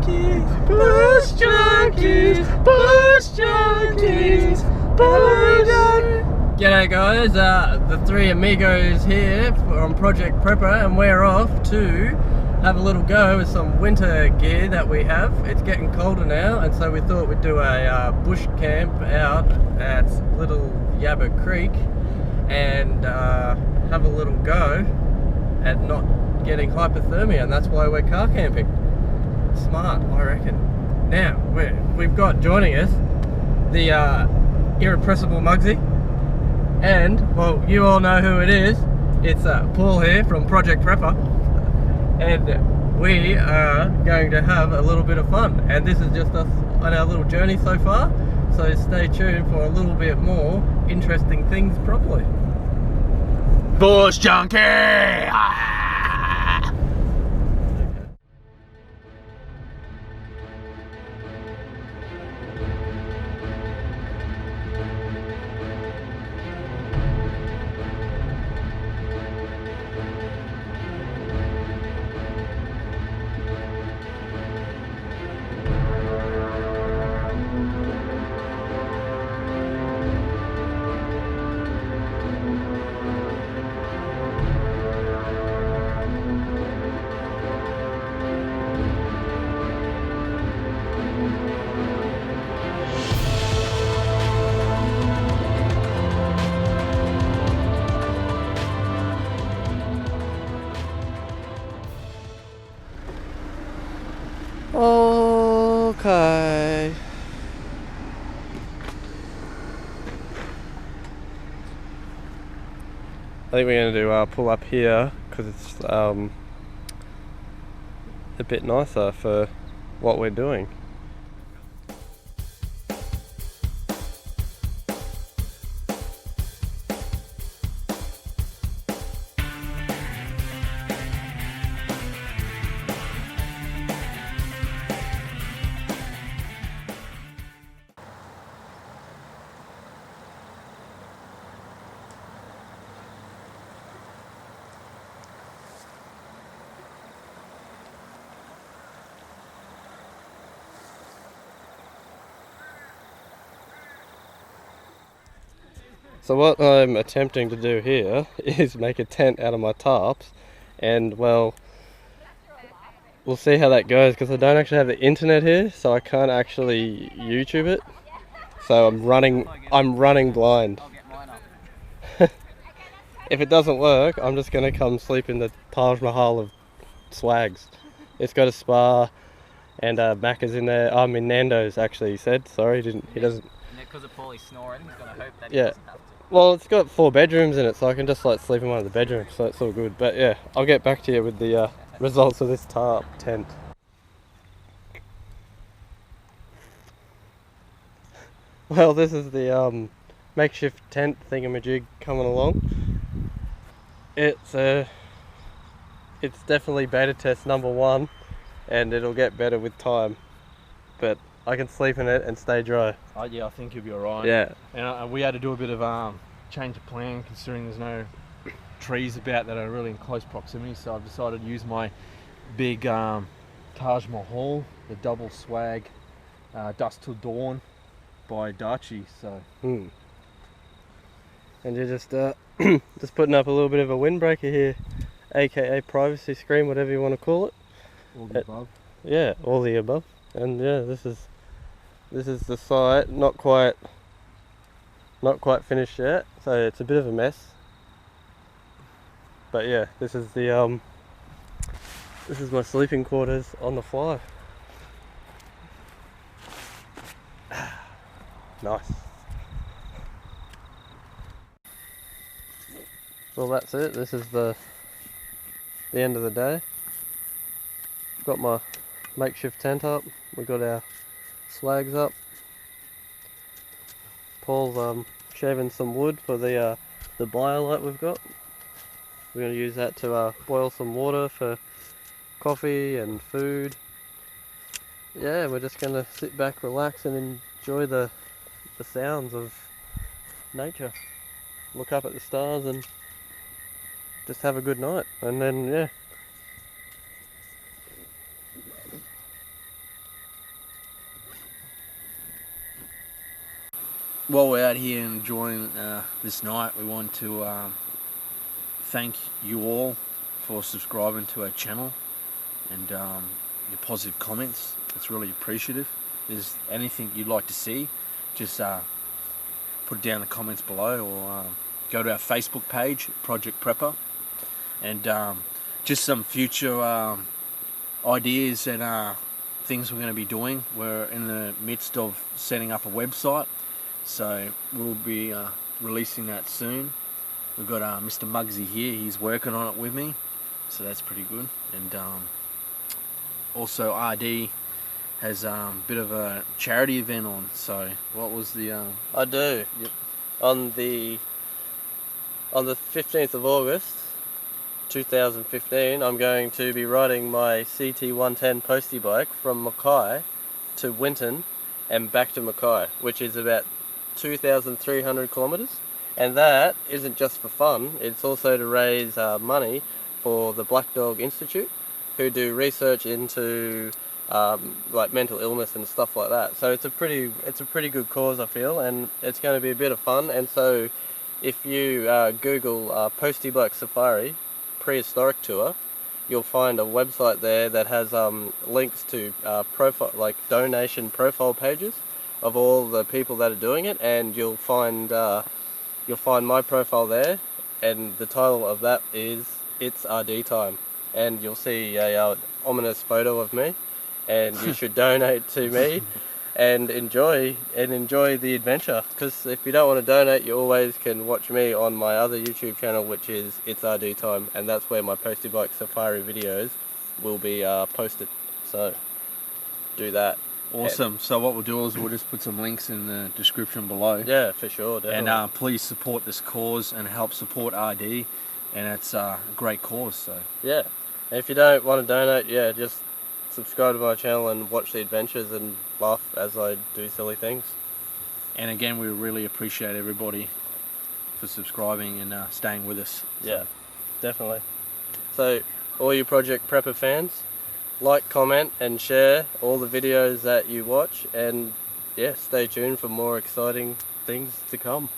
junkies, bush junkies, bush junkies, bush junkies. G'day guys, the three amigos here from Project Prepper, and we're off to have a little go with some winter gear that we have. It's getting colder now, and so we thought we'd do a bush camp out at Little Yabba Creek and have a little go at not getting hypothermia, and that's why we're car camping. Smart, I reckon. Now, we've got joining us the irrepressible Muggsy, and, well, you all know who it is. It's Paul here from Project Prepper, and we are going to have a little bit of fun, and this is just us on our little journey so far, so stay tuned for a little bit more interesting things probably. Bush junkie! Okay. I think we're going to do pull up here because it's a bit nicer for what we're doing. So what I'm attempting to do here is make a tent out of my tarps, and well, we'll see how that goes because I don't actually have the internet here, so I can't actually YouTube it. So I'm running blind. If it doesn't work, I'm just gonna come sleep in the Taj Mahal of swags. It's got a spa and Macca's in there. I mean Nando's actually, he said. Sorry, he doesn't. Because of Paulie's snoring, he's gonna hope that he Yeah. doesn't have to. Well, it's got 4 bedrooms in it, so I can just like sleep in one of the bedrooms, so it's all good. But yeah, I'll get back to you with the results of this tarp tent. Well, this is the makeshift tent thingamajig coming along. It's definitely beta test number 1, and it'll get better with time. But I can sleep in it and stay dry. Oh yeah, I think you'll be alright. Yeah. And we had to do a bit of change of plan considering there's no trees about that are really in close proximity. So I've decided to use my big Taj Mahal, the double swag Dusk Till Dawn by Dachi. So. And you're just just putting up a little bit of a windbreaker here, aka privacy screen, whatever you want to call it. All the above. Yeah, all the above. And yeah, this is the site, not quite finished yet, so it's a bit of a mess. But yeah, this is my sleeping quarters on the fly. Nice. Well, that's it. This is the end of the day. Got my makeshift tent up. We got our swags up. Paul's shaving some wood for the BioLite we've got. We're going to use that to boil some water for coffee and food. Yeah, we're just going to sit back, relax, and enjoy the sounds of nature. Look up at the stars and just have a good night. And then, yeah. while we're out here enjoying this night, we want to thank you all for subscribing to our channel and your positive comments. It's really appreciative. If there's anything you'd like to see, just put it down in the comments below, or go to our Facebook page, Project Prepper, and just some future ideas and things we're going to be doing. We're in the midst of setting up a website, so we'll be releasing that soon. We've got Mr. Muggsy here, he's working on it with me, so that's pretty good. And also RD has a bit of a charity event on, so what was the... I do. Yep. On the 15th of August 2015, I'm going to be riding my CT110 postie bike from Mackay to Winton and back to Mackay, which is about 2,300 kilometres. And that isn't just for fun, it's also to raise money for the Black Dog Institute, who do research into like mental illness and stuff like that. So it's a pretty good cause, I feel, and it's going to be a bit of fun. And so if you Google Postie Bike Safari prehistoric tour, you'll find a website there that has links to profile, like donation profile pages of all the people that are doing it, and you'll find my profile there, and the title of that is It's RD Time, and you'll see a ominous photo of me, and you should donate to me and enjoy the adventure. Because if you don't want to donate, you always can watch me on my other YouTube channel, which is It's RD Time, and that's where my Postie Bike Safari videos will be posted. So do that. Awesome. So what we'll do is we'll just put some links in the description below. Yeah, for sure, definitely. And please support this cause and help support RD, and it's a great cause. So yeah, and if you don't want to donate, yeah, just subscribe to my channel and watch the adventures and laugh as I do silly things. And again, we really appreciate everybody for subscribing and staying with us. Yeah, definitely. So all you Project Prepper fans, like, comment and share all the videos that you watch, and yeah, stay tuned for more exciting things to come.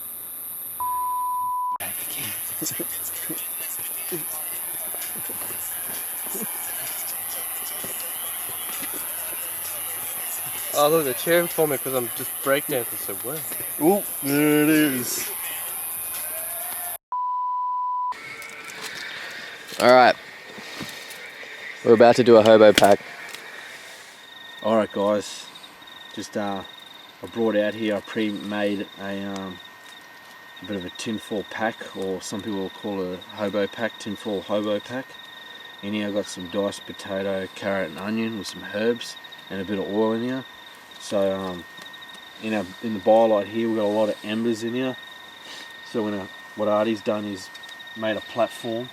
Oh look, they're cheering for me because I'm just breakdancing so well. Oh, there it is. Alright, we're about to do a hobo pack. Alright guys, just I brought out here, I pre-made a bit of a tinfoil pack, or some people will call it a hobo pack, tinfoil hobo pack. In here I've got some diced potato, carrot and onion with some herbs and a bit of oil in here. So in the BioLite here we've got a lot of embers in here. So what Artie's done is made a platform.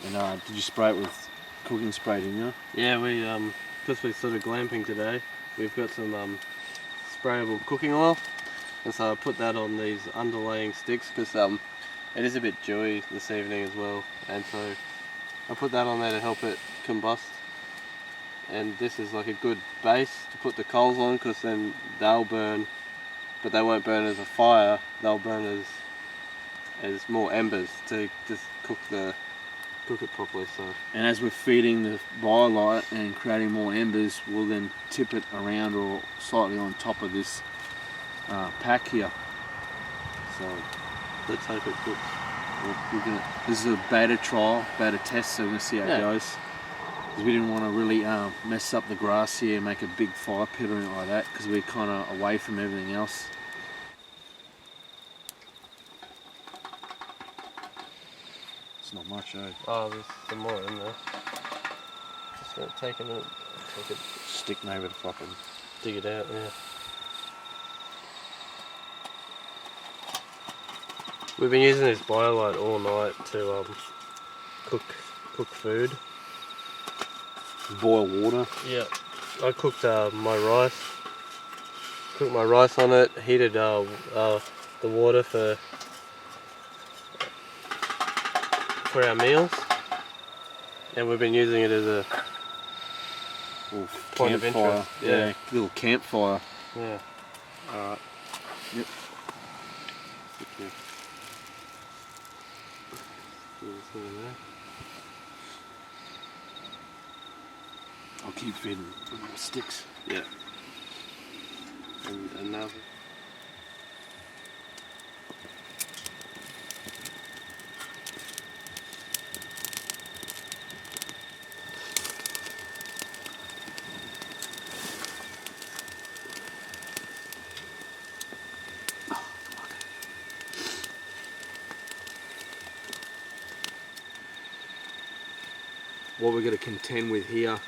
And did you spray it with cooking spray, didn't you? Yeah, we because we're sort of glamping today, we've got some sprayable cooking oil, and so I put that on these underlaying sticks because it is a bit dewy this evening as well, and so I put that on there to help it combust. And this is like a good base to put the coals on, because then they'll burn, but they won't burn as a fire, they'll burn as more embers to just cook it properly. So, and as we're feeding the BioLite and creating more embers, we'll then tip it around or slightly on top of this pack here. So let's hope it cooks. This is a beta trial, beta test, so we're going to see how it goes. Because we didn't want to really mess up the grass here, make a big fire pit or anything like that, because we're kind of away from everything else. It's not much, eh? Oh, there's some more in there. Just gonna take a minute. Stick maybe to fucking dig it out, yeah. We've been using this BioLite all night to cook food. Boil water. Yeah, I cooked my rice. Cooked my rice on it. Heated the water for our meals, and we've been using it as a point of interest. Yeah, little campfire. Yeah. Alright. Yep. I'll keep feeding sticks. Yeah. And another. What we're going to contend with here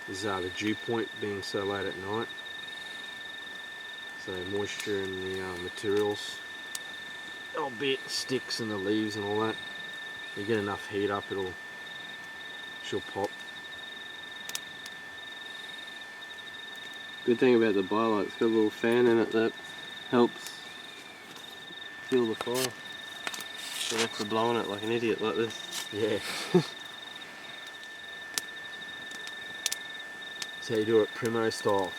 is the dew point being so late at night. So moisture in the materials, albeit sticks and the leaves and all that. You get enough heat up, she'll pop. Good thing about the BioLite, it's got a little fan in it that helps fuel the fire. So that's for blowing it like an idiot like this. Yeah. That's how you do it Primo style.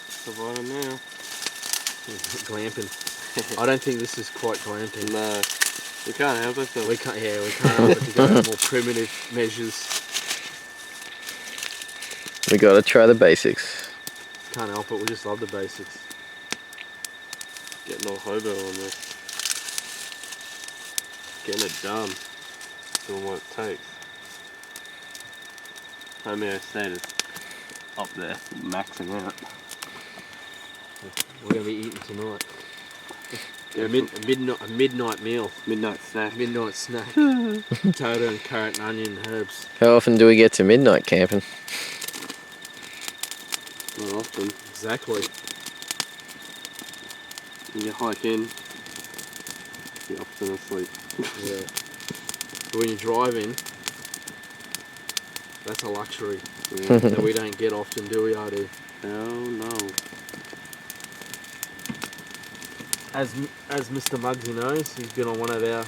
Surviving now. Glamping. I don't think this is quite glamping. No, we can't help ourselves. We can't help it to go more primitive measures. We gotta try the basics. Can't help it, we just love the basics. Getting all hobo on this. Getting it done. Doing what it takes. Homeostasis up there, maxing out. We're going to be eating tonight. A midnight meal. Midnight snack. Midnight snack. Potato and carrot and onion and herbs. How often do we get to midnight camping? Not often. Exactly. You hike in, you're often asleep. Yeah. But when you're driving, that's a luxury that we don't get often, do we, Artie? Hell no. As Mr. Muggsy knows, he's been on one of our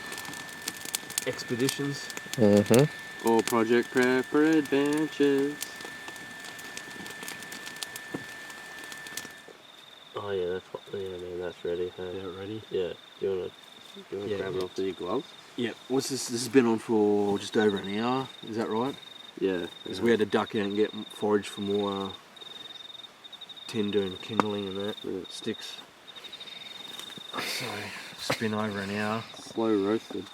expeditions. Mm-hmm. All Project Prepper adventures. Oh yeah, that's what. Yeah, man, that's ready. Huh? Yeah, ready? Yeah. Do you wanna Yeah, grab it off with your gloves? Yeah. What's this? This has been on for just over an hour. Is that right? Yeah. Because we had to duck out and get forage for more tinder and kindling and that, sticks. So it's been over an hour. Slow roasted.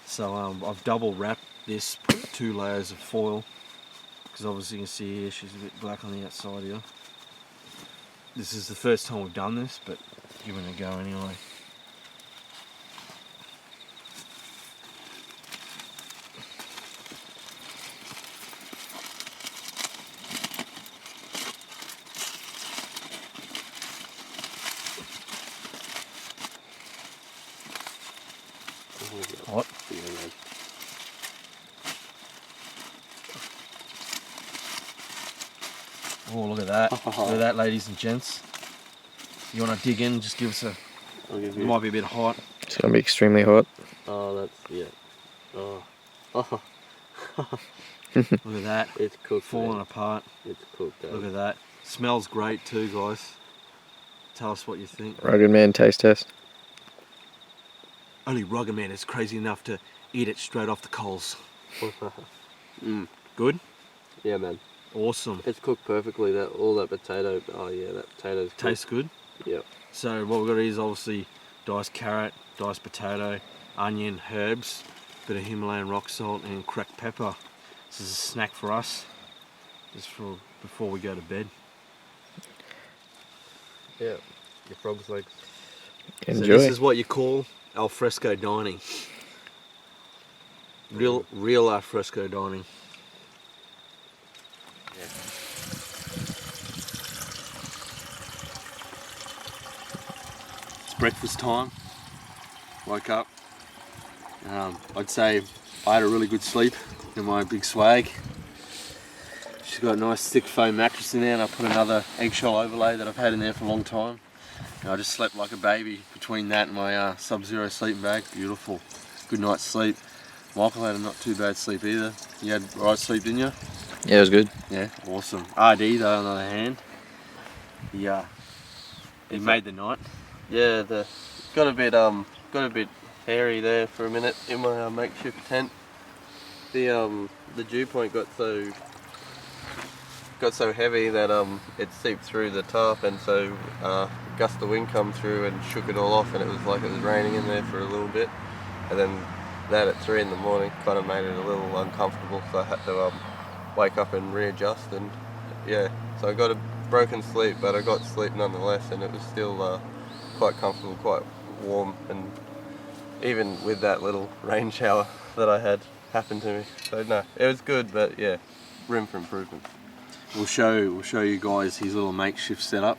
So I've double wrapped this, put 2 layers of foil, because obviously you can see here she's a bit black on the outside here. This is the first time we've done this, but giving it a go anyway. What? Yeah, man. Oh, look at that. Look at that, ladies and gents. You want to dig in, just give us a... I'll give It you. might be a bit hot. It's gonna be extremely hot. Oh, that's yeah. Oh. Oh. Look at that. It's cooked. Falling man. apart. It's cooked. Look at that. Smells great too, guys. Tell us what you think. Rugged man taste test. Only Rugged Man is crazy enough to eat it straight off the coals. Mm. Good? Yeah, man. Awesome. It's cooked perfectly. All that potato. Oh yeah, that potato's cooked. Tastes good? Yep. So what we've got is obviously diced carrot, diced potato, onion, herbs, bit of Himalayan rock salt and cracked pepper. This is a snack for us, just for before we go to bed. Yeah. Your frog's legs. Enjoy. So this is what you call al fresco dining. Real al fresco dining. Yeah. It's breakfast time. Woke up. I'd say I had a really good sleep in my big swag. She's got a nice thick foam mattress in there, and I put another eggshell overlay that I've had in there for a long time. And I just slept like a baby between that and my Sub-Zero sleeping bag. Beautiful. Good night's sleep. Michael had a not too bad sleep either. You had the right sleep, didn't you? Yeah, it was good. Yeah, awesome. RD though, on the other hand, he made the night. Yeah. Got a bit got a bit hairy there for a minute in my makeshift tent. The dew point got so heavy that it seeped through the tarp, and so a gust of wind come through and shook it all off, and it was like it was raining in there for a little bit. And then that at 3 in the morning kind of made it a little uncomfortable, so I had to wake up and readjust. And yeah, so I got a broken sleep, but I got sleep nonetheless, and it was still quite comfortable, quite warm, and even with that little rain shower that I had happen to me. So no, it was good, but yeah, room for improvement. We'll show you guys his little makeshift setup.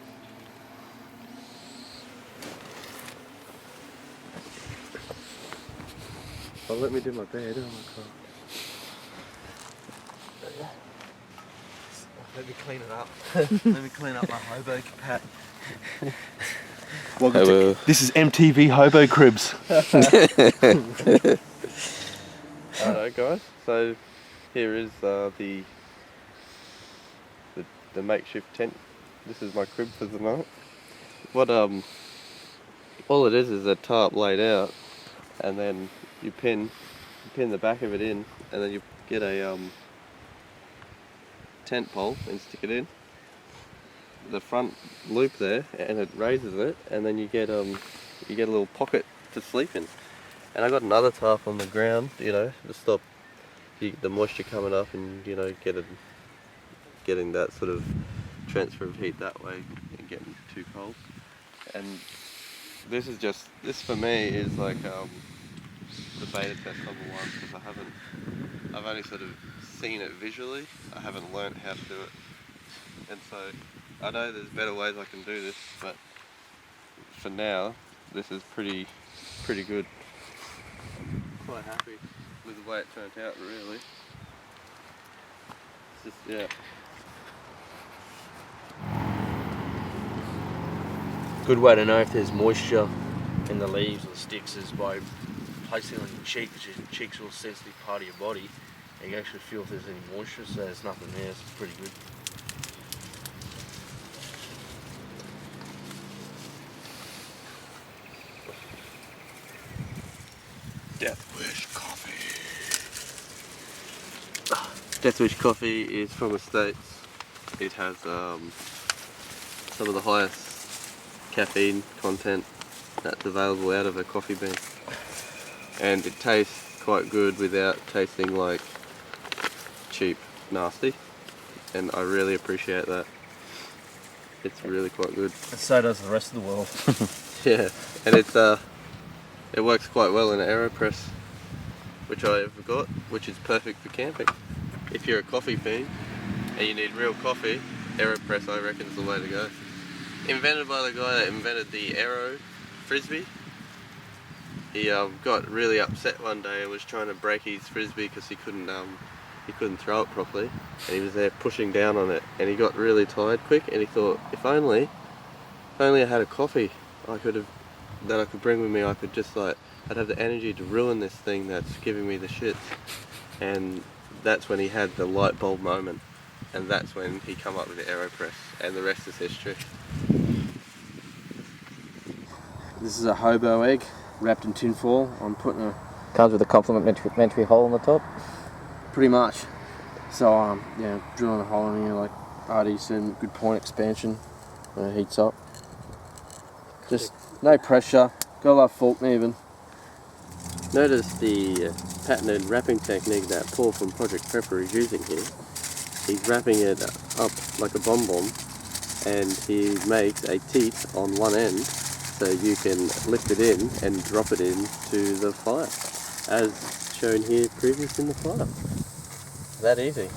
Oh, let me do my bed. Oh my god. Let me clean it up. Let me clean up my hobo pat. This is MTV Hobo Cribs. Alright guys, so here is the makeshift tent. This is my crib for the night. What all it is a tarp laid out, and then you pin the back of it in, and then you get a tent pole and stick it in the front loop there, and it raises it, and then you get a little pocket to sleep in. And I got another tarp on the ground, you know, to stop the moisture coming up, and you know, getting that sort of transfer of heat that way and getting too cold. And this for me is like the beta test number 1, because I've only sort of seen it visually. I haven't learnt how to do it, and so I know there's better ways I can do this, but for now this is pretty good. Quite happy with the way it turned out, really. It's just, yeah. Good way to know if there's moisture in the leaves or the sticks is by placing it on your cheek, because your cheek's a real sensitive part of your body. And you can actually feel if there's any moisture, so there's nothing there. It's pretty good. Deathwish Coffee is from the States. It has some of the highest caffeine content that's available out of a coffee bean, and it tastes quite good without tasting like cheap nasty, and I really appreciate that. It's really quite good. And so does the rest of the world. Yeah, and it works quite well in an AeroPress, which I have got, which is perfect for camping. If you're a coffee fiend and you need real coffee, AeroPress I reckon is the way to go. Invented by the guy that invented the Aero Frisbee. He got really upset one day and was trying to break his Frisbee because he couldn't throw it properly, and he was there pushing down on it, and he got really tired quick, and he thought, if only I had a coffee that I could bring with me, I could just I'd have the energy to ruin this thing that's giving me the shits. And that's when he had the light bulb moment, and that's when he come up with the AeroPress, and the rest is history. This is a hobo egg wrapped in tin foil. I'm putting a... Comes with a complimentary hole on the top. Pretty much. So yeah, drilling a hole in here, like Artie said, good point expansion. Heats up. Just no pressure. Got a lot of fault even. Notice the patented wrapping technique that Paul from Project Prepper is using here. He's wrapping it up like a bomb, and he makes a teat on one end so you can lift it in and drop it into the fire, as shown here previous in the fire. That easy.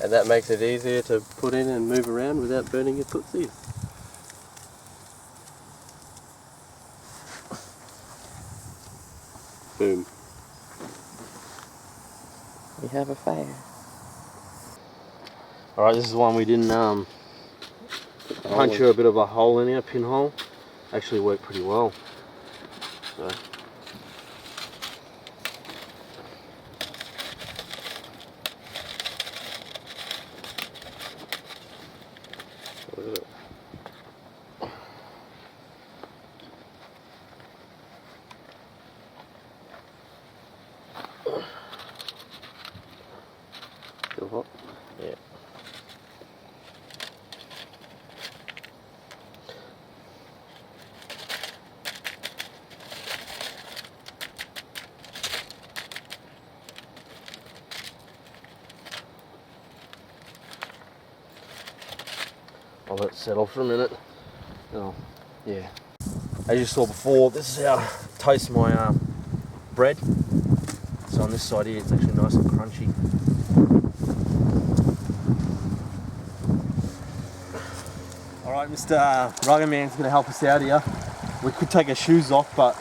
And that makes it easier to put in and move around without burning your tootsies. Boom. We have a fire. Alright, this is one we didn't puncture a bit of a hole in here, pinhole. Actually worked pretty well. So. I'll let it settle for a minute. Oh, yeah. As you saw before, this is how I toast my bread. So on this side here, it's actually nice and crunchy. All right, Mr. Rugged Man's going to help us out here. We could take our shoes off, but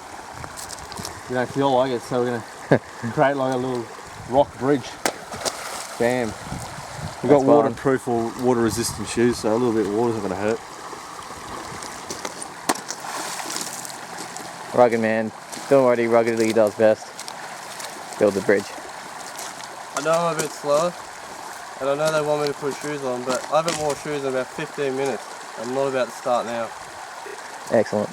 we don't feel like it, so we're going to create like a little rock bridge. Bam. We've got waterproof or water resistant shoes, so a little bit of water's not going to hurt. Rugged Man, doing what he ruggedly does best. Build the bridge. I know I'm a bit slow, and I know they want me to put shoes on, but I haven't worn shoes in about 15 minutes. I'm not about to start now. Excellent.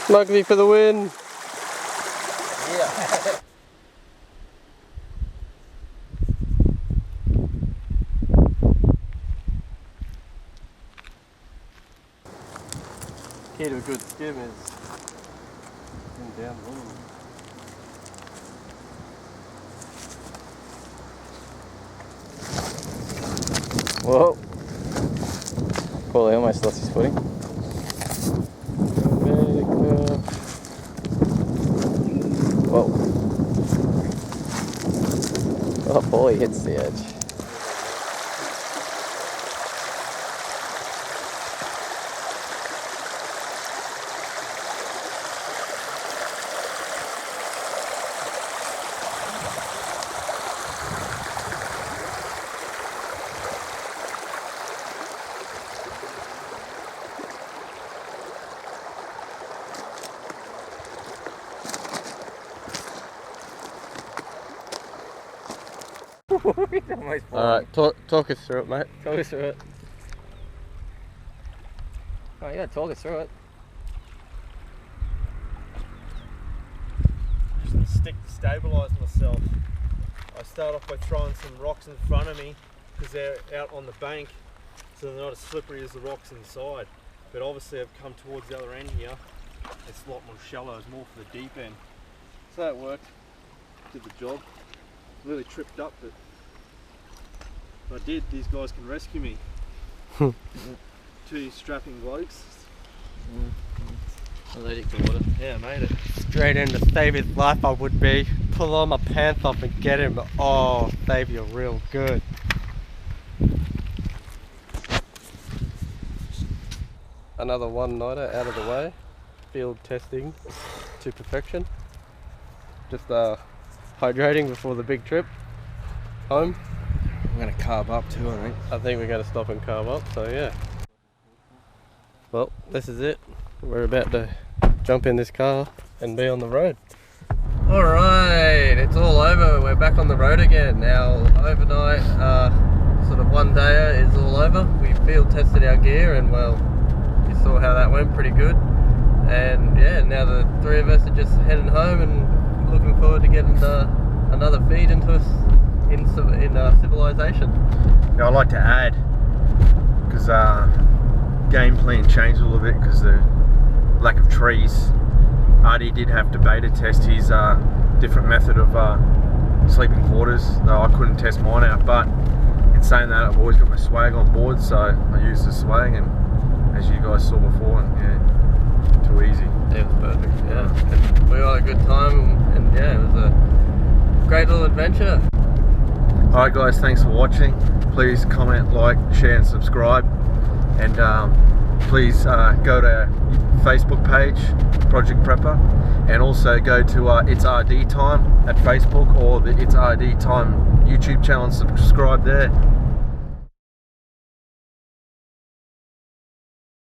Mugby for the win! Yeah. Key to a good skim is down low. Whoa. Paulie almost lost his footing. Whoa. Oh, Paulie hits the edge. Alright, talk us through it, mate. Talk us through it. Oh, you gotta talk us through it. Just a stick to stabilise myself. I start off by throwing some rocks in front of me because they're out on the bank, so they're not as slippery as the rocks inside. But obviously I've come towards the other end here. It's a lot more shallow, it's more for the deep end. So that worked, did the job. Really tripped up, but if I did, these guys can rescue me. Two strapping blokes. Allergic to water. Yeah, I made it. Straight in to save his life I would be. Pull all my pants off and get him. Oh, save you real good. Another one-nighter out of the way. Field testing to perfection. Just hydrating before the big trip home. I'm gonna carb up too, I think we're going to stop and carb up, so yeah. Well, this is it. We're about to jump in this car and be on the road. Alright, it's all over. We're back on the road again. Now, overnight, sort of one day is all over. We field tested our gear and well, you saw how that went, pretty good. And yeah, now the three of us are just heading home and looking forward to getting another feed into us in civilization. Now I'd like to add, because game plan changed a little bit because the lack of trees. Artie did have to beta test his different method of sleeping quarters, though I couldn't test mine out. But in saying that, I've always got my swag on board, so I used the swag, and as you guys saw before, yeah, too easy. Yeah, it was perfect, yeah. And we had a good time, and yeah, it was a great little adventure. Alright guys, thanks for watching. Please comment, like, share and subscribe. And please go to Facebook page, Project Prepper. And also go to It's RD Time at Facebook or the It's RD Time YouTube channel and subscribe there.